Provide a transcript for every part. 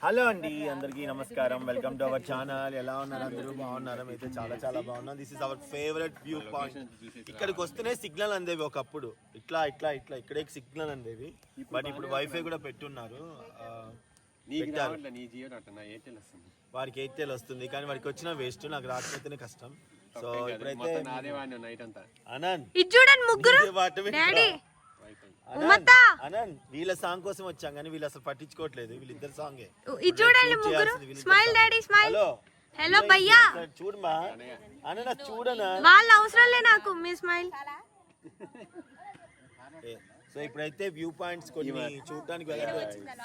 Hello అండి, అందరికీ నమస్కారం. Welcome to our channel. ఎలా ఉన్నారు అందరూ? బాగున్నారు? అయితే చాలా చాలా బాగున్నాం. This is our favourite view point. ఇక్కడికి వస్తేనే సిగ్నల్ అందేవి ఒకప్పుడు. ఇట్లా ఇట్లా ఇట్లా ఇక్కడే సిగ్నల్ అందేవి. బట్ ఇప్పుడు వైఫై కూడా పెట్టున్నారు. వారికి ఎయిర్టెల్ వస్తుంది, కానీ వారికి వచ్చిన వేస్ట్, నాకు రాకపోతేనే కష్టం. సో ఇప్పుడైతే అనంత్ వీళ్ళ సాంగ్ కోసం వచ్చాం, కానీ వీళ్ళు అసలు పట్టించుకోవట్లేదు. వీళ్ళిద్దరు సాంగే హలో భయ్యా చూడమా అన్న, చూడనా వాళ్ళ అవసరం లే నాకు మీ స్మైల్. సో ఇప్పుడైతే వ్యూ పాయింట్స్ కొన్ని చూడడానికి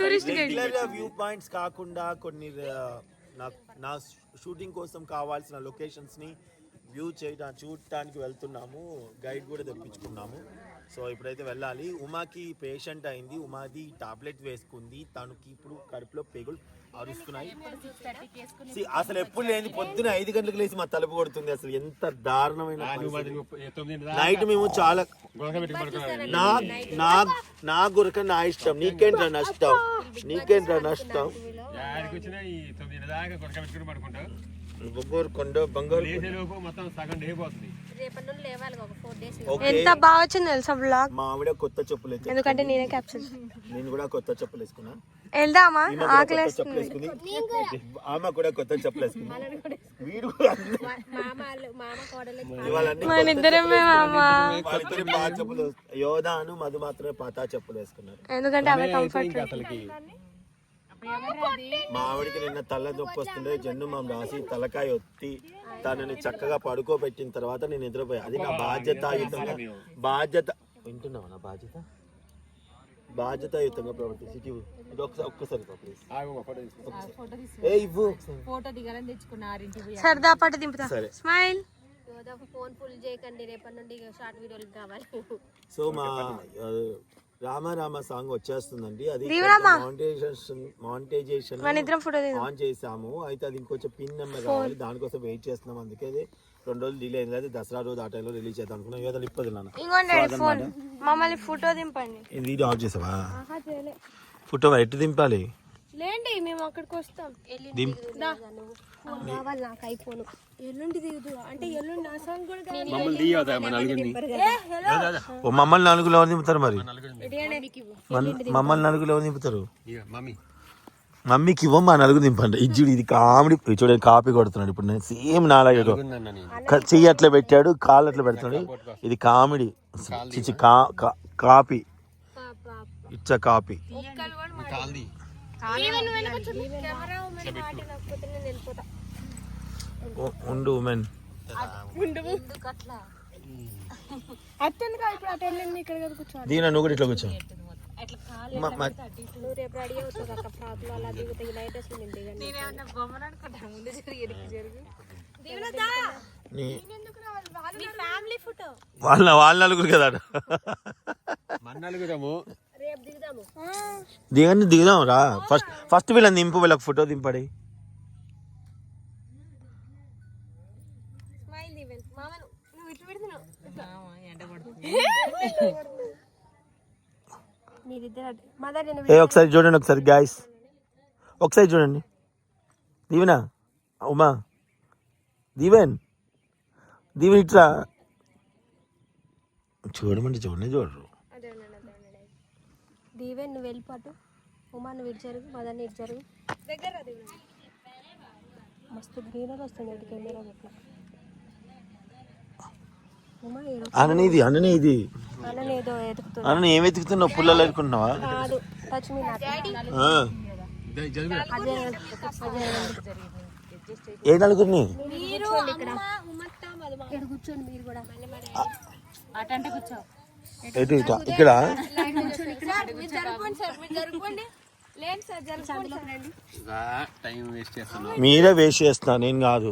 టూరిస్ట్ రెగ్యులర్ వ్యూ పాయింట్స్ కాకుండా కొన్ని నా షూటింగ్ కోసం కావాల్సిన లొకేషన్స్ ని వ్యూ చూడటానికి వెళ్తున్నాము. గైడ్ కూడా తెప్పించుకున్నాము. సో ఇప్పుడైతే వెళ్ళాలి. ఉమాకి పేషెంట్ అయింది. ఉమాది టాబ్లెట్ వేసుకుంది. తనకి ఇప్పుడు కడుపులో పేగులు అరుస్తున్నాయి. అసలు ఎప్పుడు లేని పొద్దున 5 గంటలకు లేచి మా తలుపు కొడుతుంది. అసలు ఎంత దారుణమైన నైట్. మేము చాలా నా గురక నా ఇష్టం, నీకేంట్రా నష్టం, నీకేంట్రా నష్టం. ఎంత బాగా వచ్చింది తెలుసా బ్లాగ్. మా ఆవిడ కొత్త చెప్పులు, ఎందుకంటే నేనే క్యాప్షన్. నేను కూడా కొత్త చెప్పులు వేసుకున్నా. వెళ్దామా? ఆమె కూడా కొత్త చెప్పులు వేసుకుంది. వీడు మన ఇద్దరమే వాళ్ళిద్దరు పాత చెప్పులు. యోధాను మధు మాత్రమే పాత చెప్పులు వేసుకున్నారు, ఎందుకంటే అవి కంఫర్ట్. మా ఆవిడకి నిన్న తల నొప్పి వస్తుండే. జన్ను మామ రాసి తలకాయ ఒత్తి తనని చక్కగా పడుకోబెట్టిన తర్వాత నేను నిద్రపోయా. అది నా బాధ్యతాయుతంగా వింటున్నావు? నా బాధ్యతాయుతంగా ప్రవర్తించి ఒక్కసారి సరదా పాట దింపుతా. స్మైల్. సో మా రామ రామ సాంగ్ వచ్చేస్తుందండి. అది మానిటైజేషన్ ఆన్ చేసాము. అయితే అది ఇంకొంచెం పిన్ నెంబర్ కావాలి, దానికోసం వెయిట్ చేస్తున్నాం. అందుకే 2 రోజులు డిలే అయింది. అది దసరా రోజు ఆ టైంలో రిలీజ్ చేద్దాం అనుకున్నాం. ఏదో ఇప్పదు మమ్మల్ని ఫోటో దింపండి. ఇది వీడియో ఆఫ్ చేసావా? ఫోటో ఎట్టు దింపాలి? లేండి, మేము అక్కడికి వస్తాం. మమ్మల్ని నలుగురు ఎవరు దింపుతారు? మరి మమ్మల్ని నలుగురు ఎవరు దింపుతారు? మమ్మీకి ఇవ్వ, మా నలుగురు దింపండి. ఇది ఇది కామెడీ. చూడండి, కాపీ కొడుతున్నాడు ఇప్పుడు. నేను సేమ్ నాలాగే చెయ్యి అట్లా పెట్టాడు, కాళ్ళు అట్లా పెడుతున్నాడు. ఇది comedy. Copy. It's a copy. ఉండు ఉమెన్. దీని నువ్వు కూడా ఇట్లా కూర్చో. వాళ్ళ నలుగురు కదా. దిగుదాం రా. ఫస్ట్ వీళ్ళని దింపు, వీళ్ళకి ఫోటో దింపడి. ఒకసారి చూడండి, ఒకసారి గాయస్ ఒకసారి చూడండి. దీవెనా, ఉమా, దీవెన్ ఇట్లా చూడమంటే చూడరు. దీవెన్ నువ్వు వెళ్ళిపోటు, ఉమా నువ్వు ఇటు జరుగు, మదన్ ఇటు జరుగు. మస్తు గ్రీనర్ వస్తుంది కెమెరా పెట్టిన. అన్న ఏం వెతుకుతున్నావు? పుల్లలు ఎదుర్కొంటున్నావా? ఏ నలుగురిని? ఇక్కడ మీరే వేస్ట్ చేస్తున్నా, నేను కాదు.